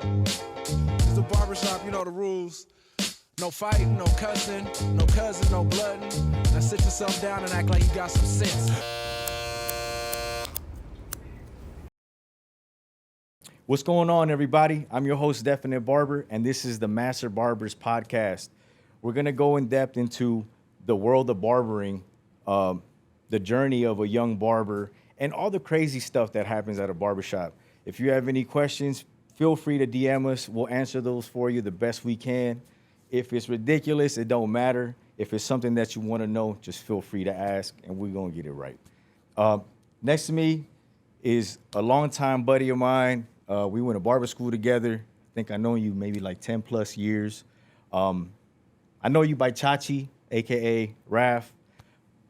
It's a barbershop, you know the rules. No fighting, no cussing, no cousin, no blooding. Now sit yourself down and act like you got some sense. What's going on, everybody? I'm your host, Definite Barber, and this is the Master Barbers podcast. We're going to go in depth into the world of barbering, the journey of a young barber, and all the crazy stuff that happens at a barbershop. If you have any questions, feel free to DM us. We'll answer those for you the best we can. If it's ridiculous, it don't matter. If it's something that you want to know, just feel free to ask, and we're going to get it right. Next to me is a longtime buddy of mine. We went to barber school together. I think I know you maybe like 10 plus years. I know you by Chachi, AKA Raph,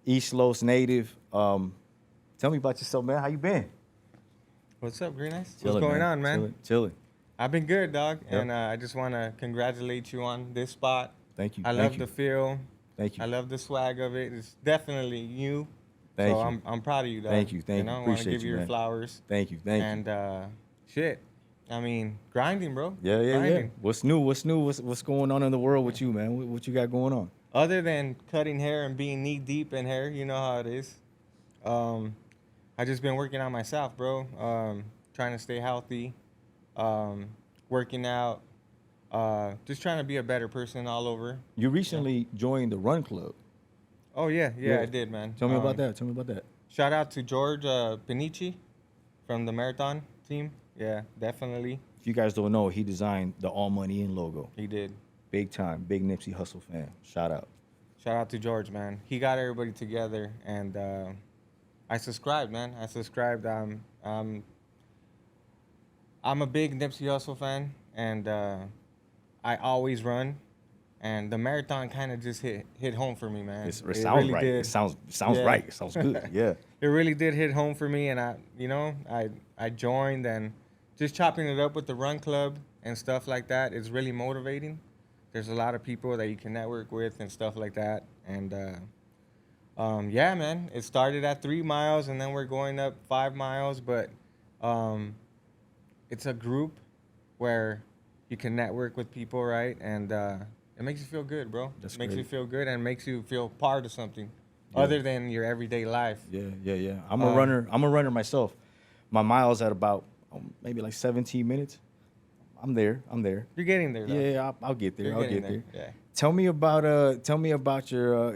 East Los native. Tell me about yourself, man. How you been? What's up, Green Eyes? Chilling, What's going on, man? Chilling. I've been good, dog. Yep. And I just want to congratulate you on this spot. Thank you. I love the feel. Thank you. I love the swag of it. It's definitely you. Thank so you. I'm proud of you, dog. Thank you. I want to give you your man. flowers. Thank you. And shit, I mean, grinding, bro. Yeah. What's new? What's going on in the world with you, man? What you got going on? Other than cutting hair and being knee deep in hair, you know how it is. I just been working on myself, bro. Trying to stay healthy, working out, just trying to be a better person all over. You recently joined the Run Club. Oh yeah, I did, man. Tell me about that. Shout out to George Benici from the marathon team. Yeah, definitely. If you guys don't know, he designed the All Money In logo. He did. Big time, big Nipsey Hussle fan. Shout out. Shout out to George, man. He got everybody together, and I subscribed, man. I'm a big Nipsey Hussle fan, and I always run. And the marathon kind of just hit home for me, man. It sounds really right. Did. It sounds right. It sounds good. Yeah. It really did hit home for me, and I joined, and just chopping it up with the Run Club and stuff like that is really motivating. There's a lot of people that you can network with and stuff like that, and yeah, man. It started at 3 miles, and then we're going up 5 miles, but it's a group where you can network with people, right? And it makes you feel good, bro. That's makes great. you feel good and makes you feel part of something other than your everyday life. Yeah. I'm a runner. I'm a runner myself. My miles at about maybe like 17 minutes. I'm there. You're getting there, though. Yeah, I'll get there. I'll get there. Yeah. Tell me about your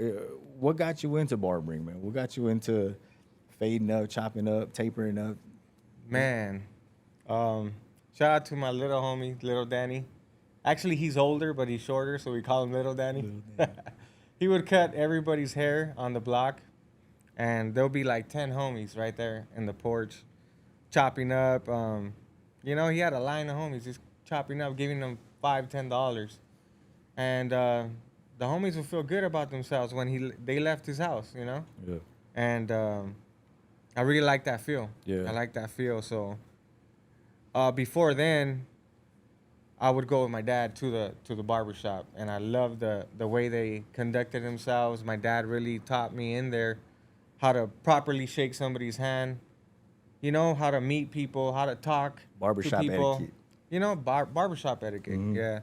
what got you into barbering, man? What got you into fading up, chopping up, tapering up? Man, shout out to my little homie, Little Danny. Actually, he's older, but he's shorter, so we call him Little Danny. He would cut everybody's hair on the block, and there'll be like 10 homies right there in the porch, chopping up. He had a line of homies just chopping up, giving them $5, $10. And the homies would feel good about themselves when they left his house, you know? Yeah. And I really like that feel. Yeah. I like that feel. So before then, I would go with my dad to the barbershop, and I loved the way they conducted themselves. My dad really taught me in there how to properly shake somebody's hand, how to meet people, how to talk Barbershop to people. etiquette. Barbershop etiquette, yeah.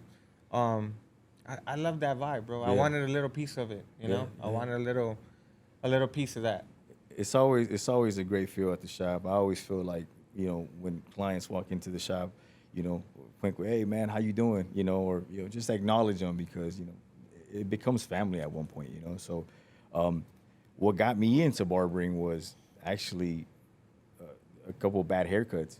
I love that vibe, bro. I wanted a little piece of it, you know? I wanted a little piece of that. It's always a great feel at the shop. I always feel like, when clients walk into the shop, quick, hey man, how you doing? Or just acknowledge them, because it becomes family at one point. So what got me into barbering was actually a couple of bad haircuts.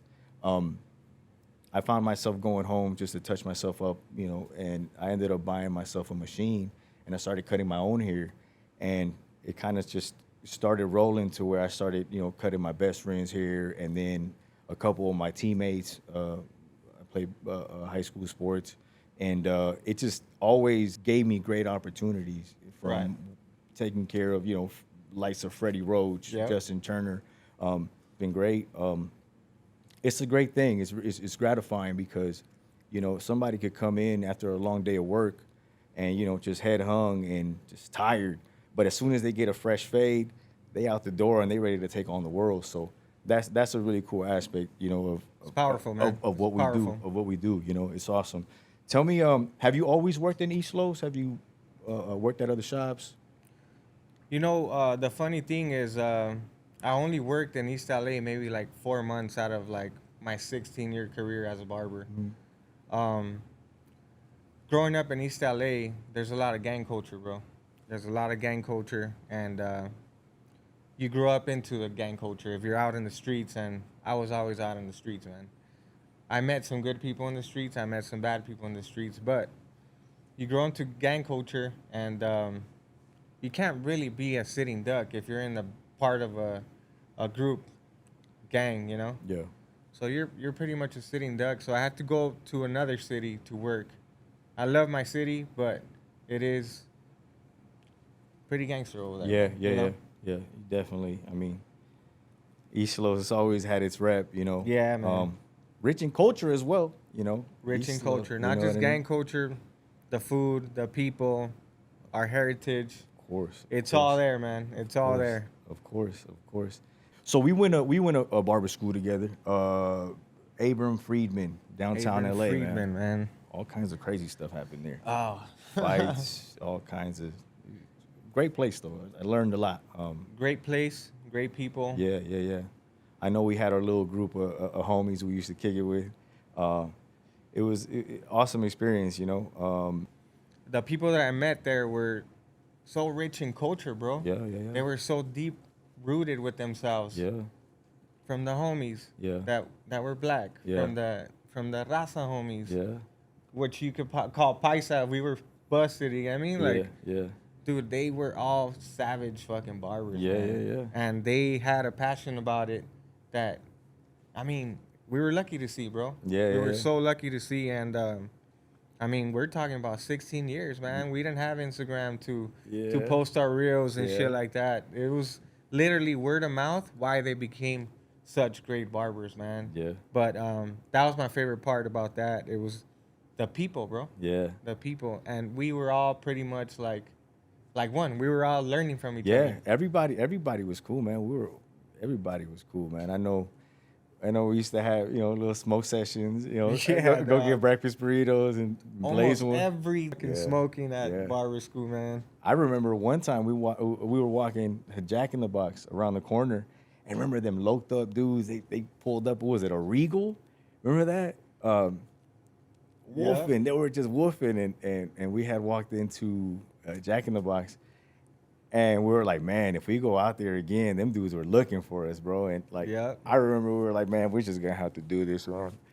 I found myself going home just to touch myself up, and I ended up buying myself a machine, and I started cutting my own hair, and it kind of just started rolling to where I started, cutting my best friend's hair, and then a couple of my teammates. I played high school sports, and it just always gave me great opportunities from taking care of, likes of Freddie Roach, Justin Turner. Been great. It's a great thing. It's gratifying because, somebody could come in after a long day of work and, just head hung and just tired. But as soon as they get a fresh fade, they out the door and they ready to take on the world. So that's a really cool aspect, It's powerful, man. of what It's we powerful. do, of what we do. It's awesome. Tell me, have you always worked in East Los? Have you worked at other shops? The funny thing is, I only worked in East LA maybe like 4 months out of like my 16-year career as a barber. Growing up in East LA, there's a lot of gang culture, bro. There's a lot of gang culture, and you grow up into the gang culture if you're out in the streets, and I was always out in the streets, man. I met some good people in the streets, I met some bad people in the streets, but you grow into gang culture, and you can't really be a sitting duck if you're in the part of a group gang, Yeah. So you're pretty much a sitting duck. So I had to go to another city to work. I love my city, but it is pretty gangster over there. Yeah, definitely. I mean, East Los has always had its rep, Yeah, man. Rich in culture as well, Rich in East Los, culture, you not know just what I gang mean? culture, the food, the people, our heritage. Of course. It's all there, man. It's all there. Of course. So we went a barber school together. Abram Friedman, downtown Abram LA, Friedman, man. All kinds of crazy stuff happened there. Oh, Fights, all kinds of great place though. I learned a lot. great place, great people. Yeah. I know we had our little group of homies we used to kick it with. It was awesome experience, The people that I met there were so rich in culture, bro. Yeah. They were so deep rooted with themselves. Yeah. From the homies. Yeah. That were black. Yeah. From the raza homies. Yeah. Which you could call paisa. We were busted. You know what I mean? Like, yeah. dude, they were all savage fucking barbers. Yeah, man. yeah. And they had a passion about it that, I mean, we were lucky to see, bro. Yeah, We were yeah. so lucky to see. And, I mean, we're talking about 16 years, man. We didn't have Instagram to Yeah. post our reels and Yeah. shit like that. It was literally word of mouth why they became such great barbers, man. Yeah. But that was my favorite part about that. It was the people, bro. Yeah. The people. And we were all pretty much like one. We were all learning from each Yeah, other. everybody was cool, man. Everybody was cool, man. I know we used to have, little smoke sessions, Yeah, go dog. get breakfast burritos and blaze Almost one. every fucking Yeah. smoking at Yeah. barber school, man. I remember one time we were walking Jack in the Box around the corner, and remember them loked up dudes, they pulled up, what was it, a Regal? Remember that? Wolfing, they were just wolfing, and we had walked into Jack in the Box, and we were like, man, if we go out there again, them dudes were looking for us, bro. And like, Yeah. I remember we were like, man, we're just gonna have to do this.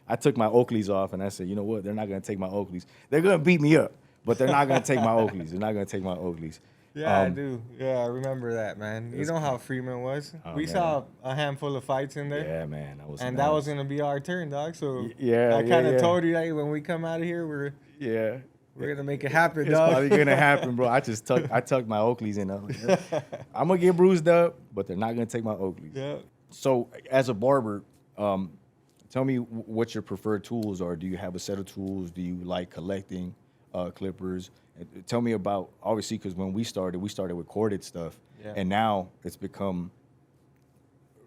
I took my Oakleys off, and I said, you know what? They're not gonna take my Oakleys. They're gonna beat me up, but they're not gonna take my Oakleys. They're not gonna take my Oakleys. Yeah, I do. Yeah, I remember that, man. You it's know how Freeman was. Oh, We man. saw a handful of fights in there. Yeah, man, that was And nuts. that was gonna be our turn, dog. So yeah, I kind of yeah. told you that when we come out of here, yeah. we're gonna make it happen, It's dog. probably gonna happen, bro. I tucked my Oakleys in. I'm gonna get bruised up, but they're not gonna take my Oakleys. Yeah. So, as a barber, tell me what your preferred tools are. Do you have a set of tools? Do you like collecting clippers? And tell me about, obviously, because when we started with corded stuff, Yeah. and now it's become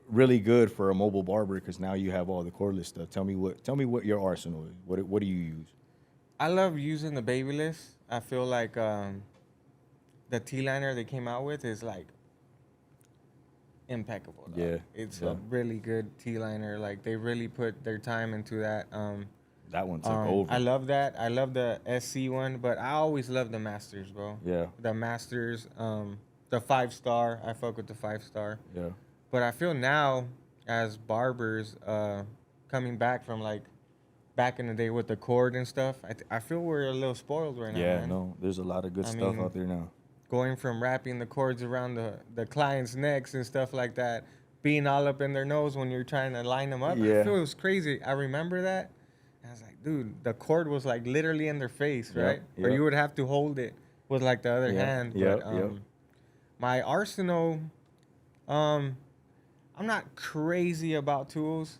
really good for a mobile barber because now you have all the cordless stuff. Tell me what your arsenal is. What do you use? I love using the Babyliss. I feel like the T-liner they came out with is like impeccable. Dog. Yeah, It's yeah. a really good T-liner. Like they really put their time into that. That one took over. I love that. I love the SC one, but I always love the Masters, bro. Yeah. The Masters, the 5-star. I fuck with the 5-star. Yeah. But I feel now, as barbers, coming back from like back in the day with the cord and stuff, I feel we're a little spoiled right now, Yeah, man. no, there's a lot of good I stuff mean, out there now. Going from wrapping the cords around the client's necks and stuff like that, being all up in their nose when you're trying to line them up. Yeah. I feel it was crazy. I remember that. I was like, dude, the cord was like literally in their face, Yep, right? Or yep. you would have to hold it with like the other Yep, hand. yep, But yep. my arsenal, I'm not crazy about tools.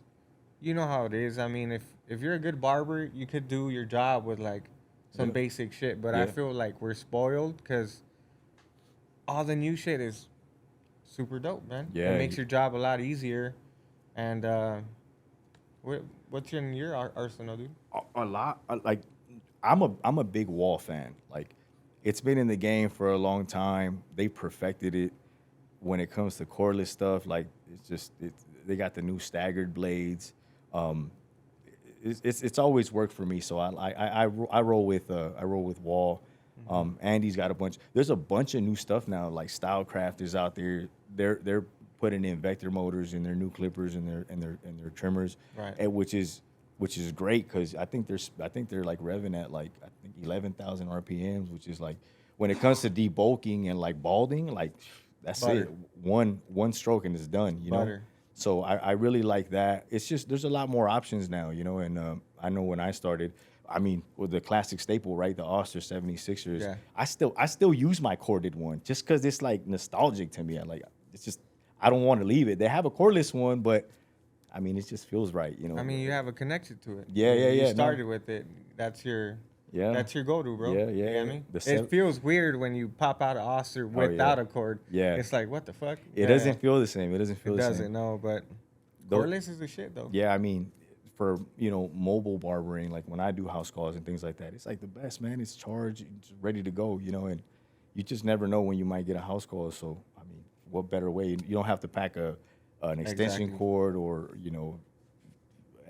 You know how it is. I mean, if you're a good barber, you could do your job with like some Yeah. basic shit. But I Yeah. feel like we're spoiled because all the new shit is super dope, man. Yeah, It makes your job a lot easier. And what's in your arsenal, dude? A lot. Like, I'm a big wall fan. Like, it's been in the game for a long time. They perfected it when it comes to cordless stuff. Like, they got the new staggered blades. Um, it's always worked for me. So I roll with wall. Andy's got a bunch. There's a bunch of new stuff now. Like Style Crafters out there. They're putting in vector motors in their new clippers and their trimmers, Right. which is great because I think they're like revving at like 11,000 RPMs, which is like when it comes to debulking and like balding, like that's Butter. it. One stroke and it's done. You know. Butter. So I really like that. It's just there's a lot more options now, you know. And I know when I started, I mean, with the classic staple, right, the Oster 76ers. Yeah. I still use my corded one just because it's like nostalgic to me. I don't want to leave it. They have a cordless one, but I mean, it just feels right, you know. I mean, you have a connection to it. Yeah, yeah, You yeah, no. started with it. That's your go-to, bro. Yeah, You yeah. get me? The It feels weird when you pop out an Oster Oh, yeah. without a cord. Yeah. It's like, what the fuck? It doesn't feel the same. It doesn't feel It the doesn't, same. no, but Though- cordless is the shit, though. Yeah, I mean, for, you know, mobile barbering, like when I do house calls and things like that, it's like the best, man. It's charged, it's ready to go, you know, and you just never know when you might get a house call. So, I mean, what better way? You don't have to pack an extension Exactly. cord or, you know,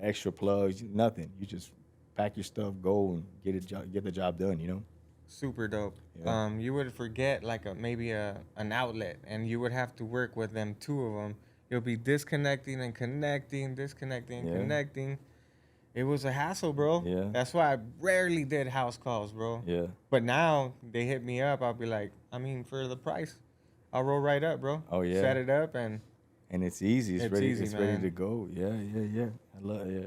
extra plugs, nothing. You just pack your stuff, go and get the job done, you know? Super dope. Yeah. You would forget like maybe an outlet, and you would have to work with them, two of them. You'll be disconnecting and connecting, disconnecting and Yeah. connecting. It was a hassle, bro. Yeah. That's why I rarely did house calls, bro. Yeah. But now they hit me up, I'll be like, I mean, for the price, I'll roll right up, bro. Oh, yeah. Set it up and And it's easy. It's, It's ready. easy, It's ready man. to go. Yeah.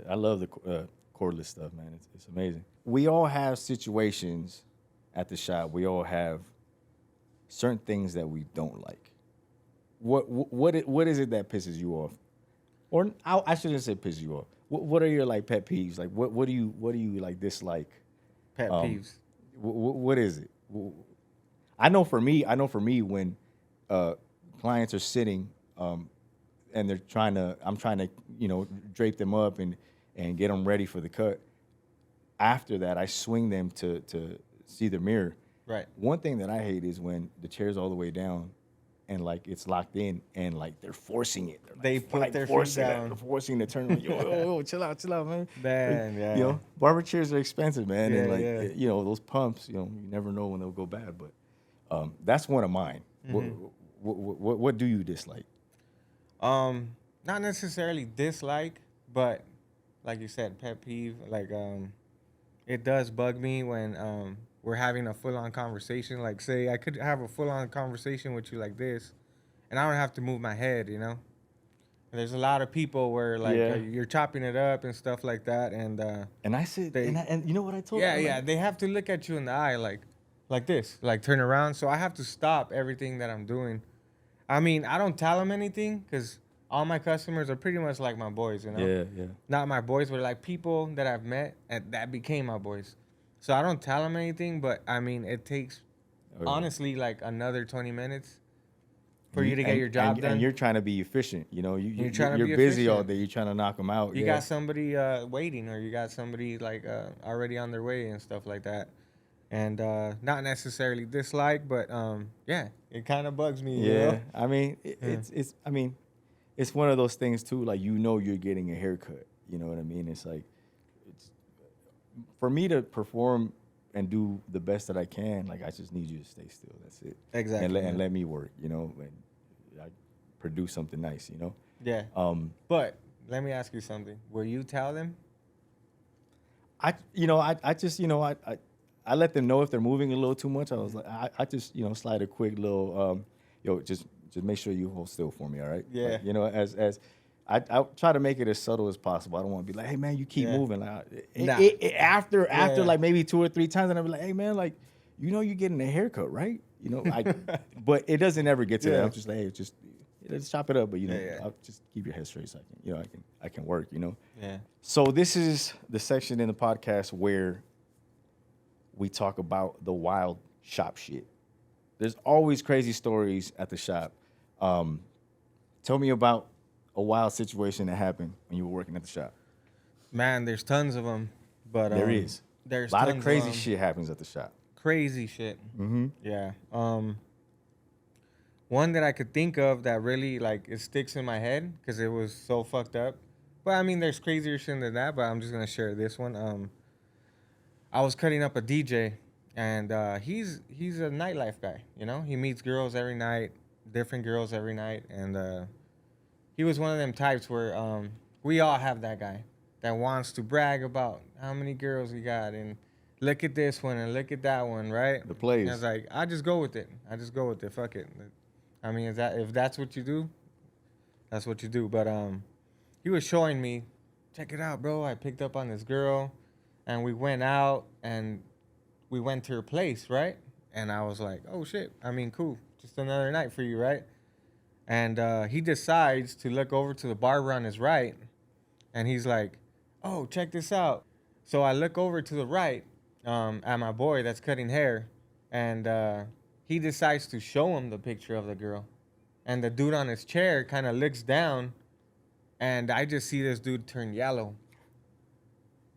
I love the cordless stuff, man. It's amazing. We all have situations at the shop. We all have certain things that we don't like. What is it that pisses you off? Or I shouldn't say pisses you off. What are your like pet peeves? Like what do you like dislike? pet peeves. What is it? I know for me when clients are sitting and I'm trying to, you know, drape them up and get them ready for the cut. After that, I swing them to see the mirror. Right. One thing that I hate is when the chair's all the way down and like it's locked in and like they're forcing it. They're, They like, put like, their feet forcing it, down. They're forcing the turn. Yo, chill out, man. Man, yeah. You know, barber chairs are expensive, man. Yeah, and like, yeah. you know, those pumps, you know, you never know when they'll go bad. But that's one of mine. Mm-hmm. What do you dislike? Not necessarily dislike, but like you said, pet peeve. Like, it does bug me when we're having a full-on conversation. Like, say I could have a full-on conversation with you like this, and I don't have to move my head, you know. And there's a lot of people where like Yeah. you're chopping it up and stuff like that, and And I said, They- and you know what I told yeah, them? yeah, they have to look at you in the eye like this, like turn around. So I have to stop everything that I'm doing. I mean, I don't tell them anything because all my customers are pretty much like my boys, you know. Yeah. Not my boys, but like people that I've met and that became my boys. So I don't tell them anything, but I mean, it takes Oh, yeah. honestly like another 20 minutes for you to get your job done. And you're trying to be efficient. You know, You're trying to you're be busy all efficient. day. You're trying to knock them out. You yeah. got somebody waiting, or you got somebody like already on their way and stuff like that. And not necessarily dislike, but yeah, it kind of bugs me. You Yeah, know? I mean, it's one of those things too. Like, you know, you're getting a haircut. You know what I mean? It's like, for me to perform and do the best that I can. Like, I just need you to stay still. That's it. Exactly. And man. let me work. You know, and I produce something nice. You know. Yeah. But let me ask you something. Will you tell them? I let them know if they're moving a little too much. I was like, I just, you know, slide a quick little, just make sure you hold still for me, all right? Yeah. Like, you know, as I try to make it as subtle as possible. I don't want to be like, hey man, you keep Yeah. moving. Like, Nah. after Yeah. like maybe 2 or 3 times, and I'll be like, hey man, like, you know, you're getting a haircut, right? You know, but it doesn't ever get to that. Yeah. I'm just like, hey, just chop it up, but you know, Yeah. I'll just keep your head straight so I can work, you know. Yeah. So this is the section in the podcast where we talk about the wild shop shit. There's always crazy stories at the shop. Tell me about a wild situation that happened when you were working at the shop? Man, there's tons of them, but There is. There's A lot tons of crazy 'em. shit happens at the shop. Crazy shit. Mm-hmm. Yeah. One that I could think of that really like it sticks in my head because it was so fucked up. But I mean, there's crazier shit than that. But I'm just gonna share this one. I was cutting up a DJ, and he's a nightlife guy. You know, he meets girls every night, different girls every night, and he was one of them types where we all have that guy that wants to brag about how many girls he got and look at this one and look at that one, right? The plays. And I was like, I just go with it. Fuck it. I mean, if that's what you do, that's what you do. But he was showing me, check it out, bro. I picked up on this girl, and we went out and we went to her place, right? And I was like, oh shit. I mean, cool. Just another night for you, right? And he decides to look over to the barber on his right, and he's like, oh, check this out. So I look over to the right at my boy that's cutting hair, and he decides to show him the picture of the girl. And the dude on his chair kind of looks down, and I just see this dude turn yellow.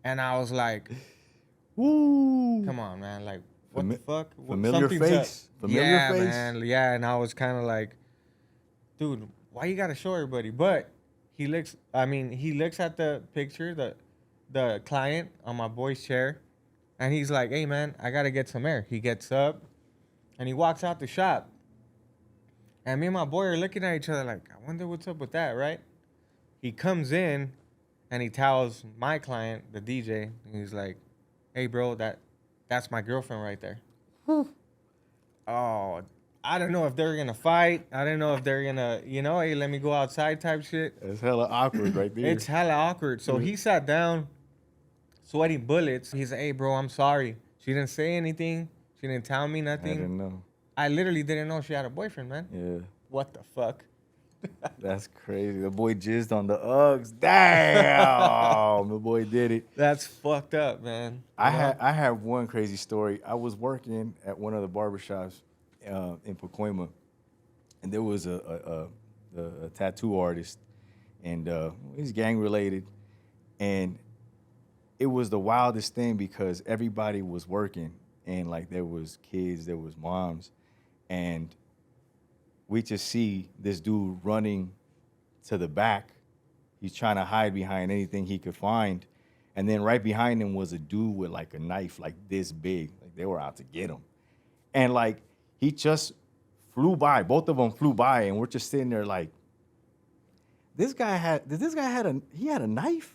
And I was like, Woo! come on, man. Like, what the fuck? Familiar Something's face. up. Familiar yeah, face. man. Yeah, and I was kind of like, dude, why you gotta show everybody? But he looks at the picture, the client on my boy's chair, and he's like, hey, man, I gotta get some air. He gets up, and he walks out the shop. And me and my boy are looking at each other like, I wonder what's up with that, right? He comes in, and he tells my client, the DJ, and he's like, hey, bro, that's my girlfriend right there. Oh, I don't know if they're gonna fight. I don't know if they're gonna, hey, let me go outside type shit. It's hella awkward right there. It's hella awkward. So he sat down, sweating bullets. He's like, hey, bro, I'm sorry. She didn't say anything. She didn't tell me I nothing. didn't know. I literally didn't know she had a boyfriend, man. Yeah. What the fuck? That's crazy. The boy jizzed on the Uggs. Damn, the boy did it. That's fucked up, man. I had one crazy story. I was working at one of the barbershops in Pacoima, and there was a tattoo artist, and he's gang related, and it was the wildest thing because everybody was working, and like there was kids, there was moms, and we just see this dude running to the back. He's trying to hide behind anything he could find. And then right behind him was a dude with like a knife like this big. Like they were out to get him. And like he just flew by. Both of them flew by, and we're just sitting there like, this guy had a knife?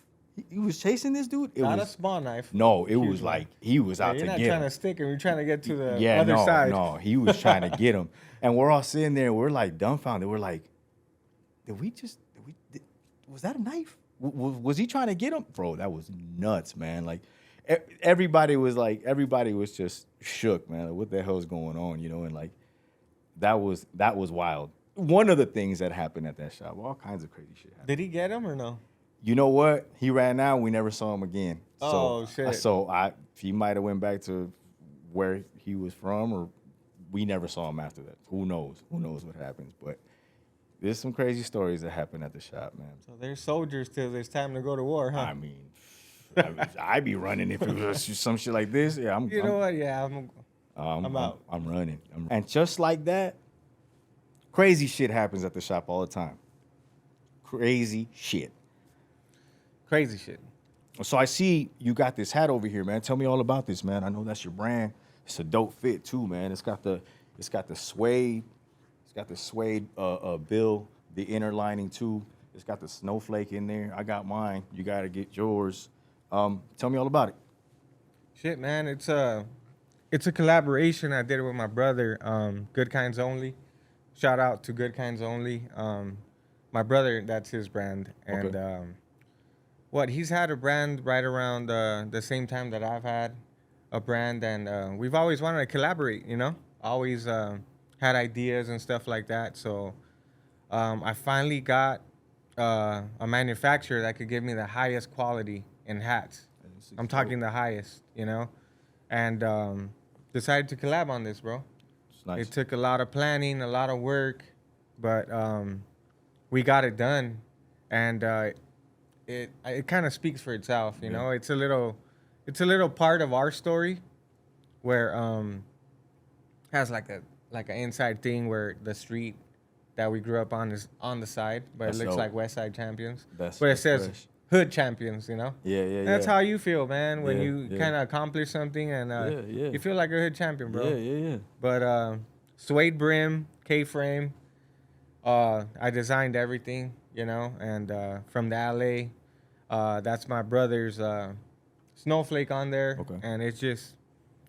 He was chasing this dude? Not a small knife. No, it was Huge like he was out to You're get not him. trying to stick him. You're trying to get to the other side. No, he was trying to get him. And we're all sitting there, we're like dumbfounded. We're like, was that a knife? Was he trying to get him? Bro, that was nuts, man. Like, everybody was just shook, man. Like, what the hell's going on, And like, that was wild. One of the things that happened at that shop, all kinds of crazy shit happened. Did he get him or no? You know what? He ran out. We never saw him again. Oh, shit. So he might have went back to where he was from, or we never saw him after that. Who knows? Who knows what happens? But there's some crazy stories that happen at the shop, man. So they're soldiers till it's time to go to war, huh? I mean, I'd be running if it was some shit like this. Yeah, You know what? Yeah, I'm out. I'm running. And just like that, crazy shit happens at the shop all the time. Crazy shit. Crazy shit. So I see you got this hat over here, man. Tell me all about this, man. I know that's your brand. It's a dope fit too, man. It's got the suede. It's got the suede bill, the inner lining too. It's got the snowflake in there. I got mine. You gotta get yours. Tell me all about it. Shit, man. It's a collaboration. I did it with my brother. Good Kinds Only. Shout out to Good Kinds Only. My brother, that's his brand, and Okay. he's had a brand right around the same time that I've had a brand, and we've always wanted to collaborate, always had ideas and stuff like that. So I finally got a manufacturer that could give me the highest quality in hats. I'm talking the highest, and decided to collab on this, bro. It's nice. It took a lot of planning, a lot of work, but we got it done. and it kind of speaks for itself. You know, it's a little part of our story where has like an inside thing where the street that we grew up on is on the side, but That's it looks dope. like West Side Champions. That's But it that's says fresh. Hood Champions, you know? Yeah, yeah, And that's yeah. how you feel, man, when Yeah, you yeah. kind of accomplish something and Yeah. you feel like a hood champion, bro. Yeah, yeah, yeah. But suede brim, K-frame, I designed everything, you know, and from the LA, that's my brother's snowflake on there, Okay. and it's just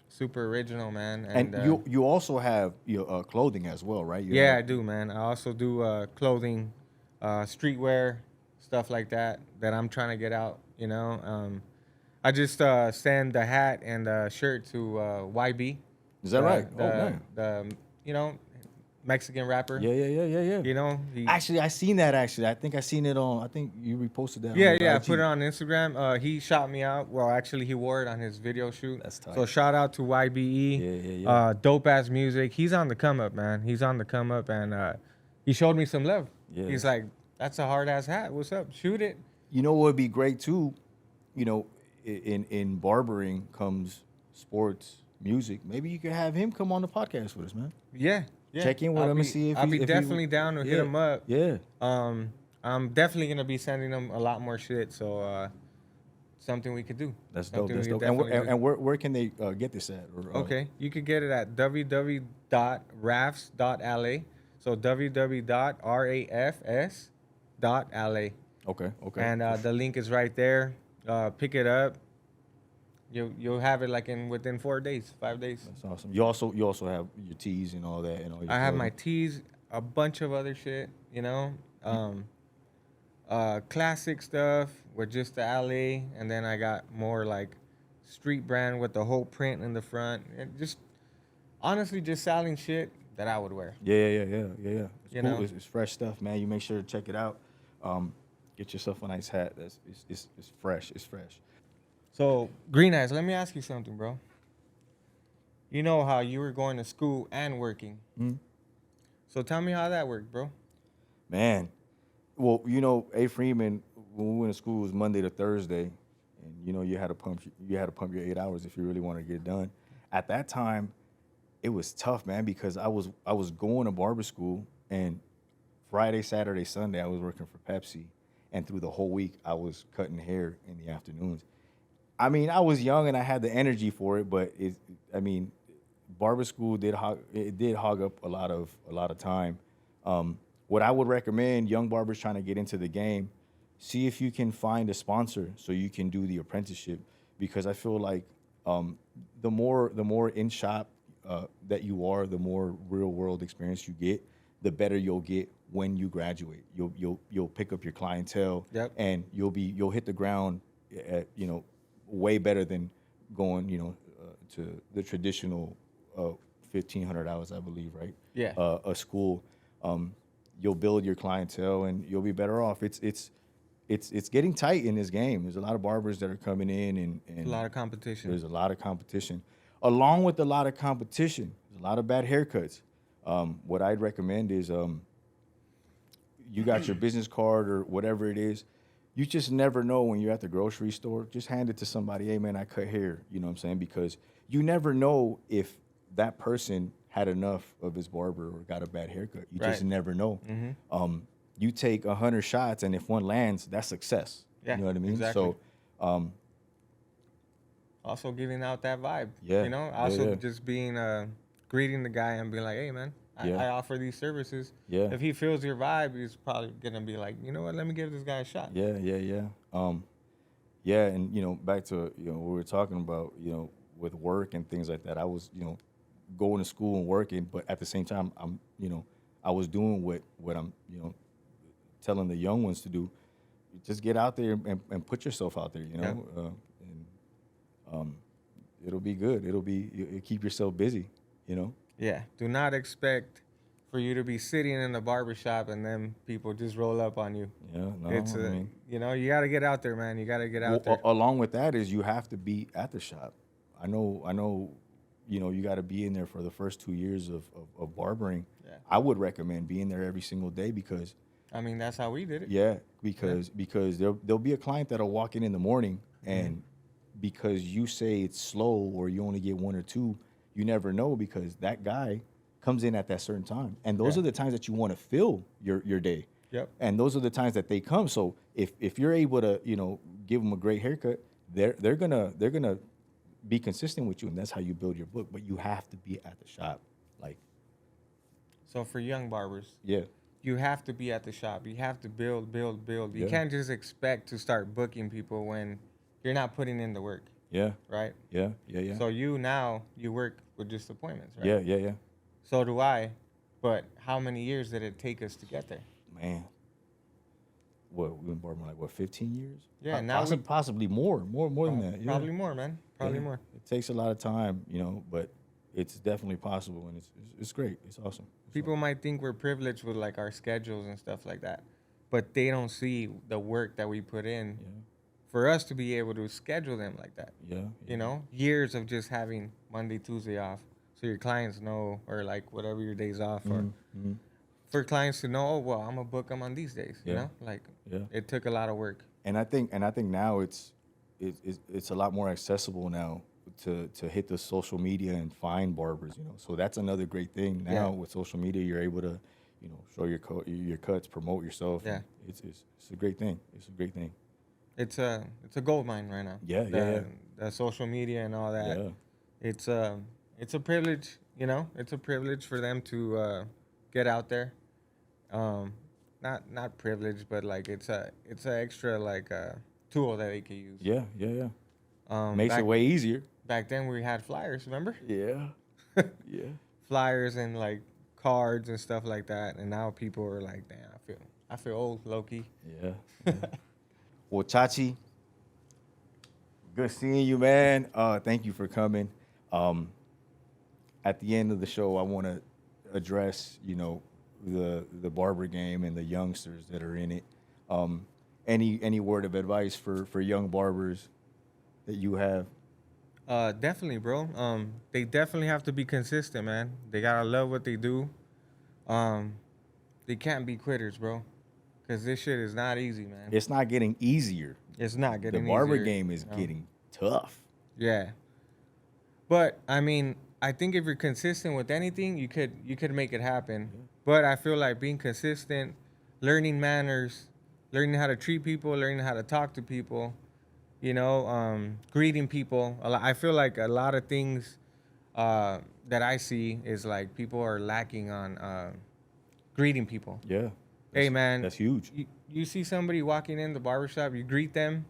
super original, man. And you also have your clothing as well, right? You Yeah, I have- do, man. I also do clothing, streetwear, stuff like that I'm trying to get out, you know. I just send the hat and the shirt to YB. Is that right? The, Oh man. the you know, Mexican rapper. Yeah. You know, Actually, I seen that. Actually, I think I seen it on. I think you reposted that. Yeah, on your I IG. put it on Instagram. He shot me out. Well, actually, he wore it on his video shoot. That's tight. So shout out to YBE. Yeah. Dope ass music. He's on the come up, man. He's on the come up, and he showed me some love. Yeah. He's like, "That's a hard ass hat. What's up? Shoot it." You know what would be great too? You know, in barbering comes sports, music. Maybe you could have him come on the podcast with us, man. Yeah. Check in with him and see if I'll he- be if he- definitely down to hit Yeah. him up. Yeah. I'm definitely gonna be sending him a lot more shit. So something we could do. That's Something dope. That's we dope. could And, definitely do. and where can they get this at? Or, Okay, you could get it at www.rafs.la. So www.rafs.la. Okay. And the link is right there. Pick it up. You'll have it like within 4 days, 5 days. That's awesome. You also have your tees and all that and all your I have my clothing. tees, a bunch of other shit, you know. Classic stuff with just the LA, and then I got more like street brand with the whole print in the front. And just honestly just selling shit that I would wear. Yeah. It's You cool. know? It's fresh stuff, man. You make sure to check it out. Get yourself a nice hat. It's fresh. It's fresh. So, Green Eyes, let me ask you something, bro. You know how you were going to school and working. Mhm. So tell me how that worked, bro. Man, well, you know, A. Freeman, when we went to school, it was Monday to Thursday, and you know you had to pump your 8 hours if you really wanted to get it done. At that time, it was tough, man, because I was going to barber school, and Friday, Saturday, Sunday, I was working for Pepsi, and through the whole week, I was cutting hair in the afternoons. I mean, I was young and I had the energy for it, but barber school did hog up a lot of time. What I would recommend young barbers trying to get into the game, see if you can find a sponsor so you can do the apprenticeship, because I feel like the more in shop that you are, the more real world experience you get, the better you'll get when you graduate. You'll pick up your clientele, Yep. and you'll hit the ground at, way better than going to the traditional 1,500 hours, I believe, right? Yeah. A school. You'll build your clientele and you'll be better off. It's getting tight in this game. There's a lot of barbers that are coming in, and A lot of competition. there's a lot of competition. Along with a lot of competition, there's a lot of bad haircuts. What I'd recommend is you got your business card or whatever it is. You just never know when you're at the grocery store. Just hand it to somebody. Hey, man, I cut hair. You know what I'm saying? Because you never know if that person had enough of his barber or got a bad haircut. You just Right. never know. Mm-hmm. You take 100 shots, and if one lands, that's success. Yeah, You know what I mean? exactly. So, Also giving out that vibe. Yeah, You know, yeah, also yeah. just being greeting the guy and being like, hey man, Yeah. I offer these services. Yeah. If he feels your vibe, he's probably gonna be like, you know what, let me give this guy a shot. yeah. Yeah, and back to what we were talking about, with work and things like that. I was, going to school and working, but at the same time, I was doing what I'm, telling the young ones to do. Just get out there and put yourself out there, and it'll be good. You'll keep yourself busy, Yeah. Do not expect for you to be sitting in the barbershop and then people just roll up on you. Yeah, no, It's I mean, you gotta get out there, man. You gotta get out there. along with that is you have to be at the shop. I know, you got to be in there for the first 2 years of barbering. Yeah. I would recommend being there every single day because I mean, that's how we did it. Yeah, because there'll be a client that'll walk in the morning, and because you say it's slow or you only get 1 or 2, you never know, because that guy comes in at that certain time, and those are the times that you want to fill your day. Yep. And those are the times that they come. So if you're able to, give them a great haircut, they're gonna be consistent with you, and that's how you build your book. But you have to be at the shop, like. So for young barbers, Yeah. you have to be at the shop. You have to build. You Yeah. can't just expect to start booking people when you're not putting in the work, Yeah. right? Yeah. So you work with just appointments, right? Yeah. So do I, but how many years did it take us to get there? Man. We've been barbering like 15 years? Yeah, now possibly more than that. Yeah. Probably more, man. Probably more. It takes a lot of time, but it's definitely possible, and it's great. It's awesome. People might think we're privileged with like our schedules and stuff like that, but they don't see the work that we put in for us to be able to schedule them like that. Yeah. Years of just having Monday, Tuesday off, so your clients know, or like whatever your days off, or for clients to know, oh, well, I'm gonna book them on these days. It took a lot of work. And I think now it's a lot more accessible now to hit the social media and find barbers. So that's another great thing now with social media. You're able to, show your cuts, promote yourself. Yeah, it's a great thing. It's a great thing. It's a gold mine right now. The social media and all that. Yeah. It's a privilege. It's a privilege for them to get out there. Not privilege, but like it's a extra like tool that they can use. Yeah. Makes it way easier. Back then we had flyers, remember? Yeah. Yeah. Flyers and like cards and stuff like that, and now people are like, damn, I feel old, low-key. Yeah. Well, Chachi, good seeing you, man. Thank you for coming. At the end of the show, I want to address, the barber game and the youngsters that are in it. Any word of advice for young barbers that you have? Definitely, bro. They definitely have to be consistent, man. They gotta love what they do. They can't be quitters, bro, because this shit is not easy, man. It's not getting easier. It's not getting The barber easier. game is getting tough. Yeah. But I mean, I think if you're consistent with anything, you could make it happen. Yeah. But I feel like being consistent, learning manners, learning how to treat people, learning how to talk to people, greeting people. I feel like a lot of things that I see is like people are lacking on greeting people. Yeah. Hey, man. That's huge. You see somebody walking in the barbershop, you greet them.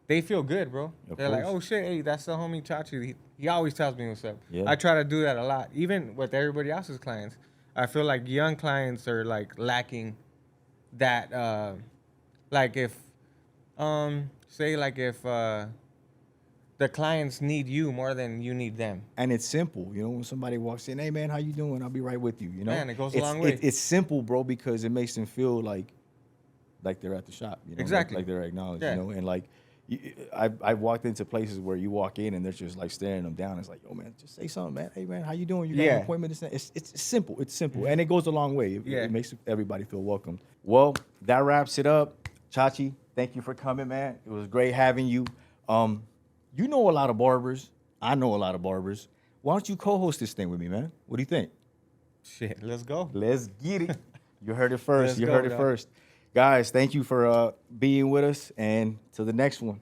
They feel good, bro. They're like, oh, shit, hey, that's the homie Chachi. He always tells me what's up. Yeah. I try to do that a lot, even with everybody else's clients. I feel like young clients are, like, lacking that, like, if, if the clients need you more than you need them. And it's simple. When somebody walks in, hey, man, how you doing? I'll be right with you, Man, it goes a long way. It's simple, bro, because it makes them feel like they're at the shop. Exactly. Like they're acknowledged, and, like, I've walked into places where you walk in and they're just like staring them down. It's like, yo, man, just say something, man. Hey, man, how you doing? You got an appointment? It's simple. It's simple. And it goes a long way. It makes everybody feel welcome. Well, that wraps it up. Chachi, thank you for coming, man. It was great having you. You know a lot of barbers. I know a lot of barbers. Why don't you co-host this thing with me, man? What do you think? Shit, let's go. Let's get it. You heard it first. You heard it first. Guys, thank you for being with us, and to the next one.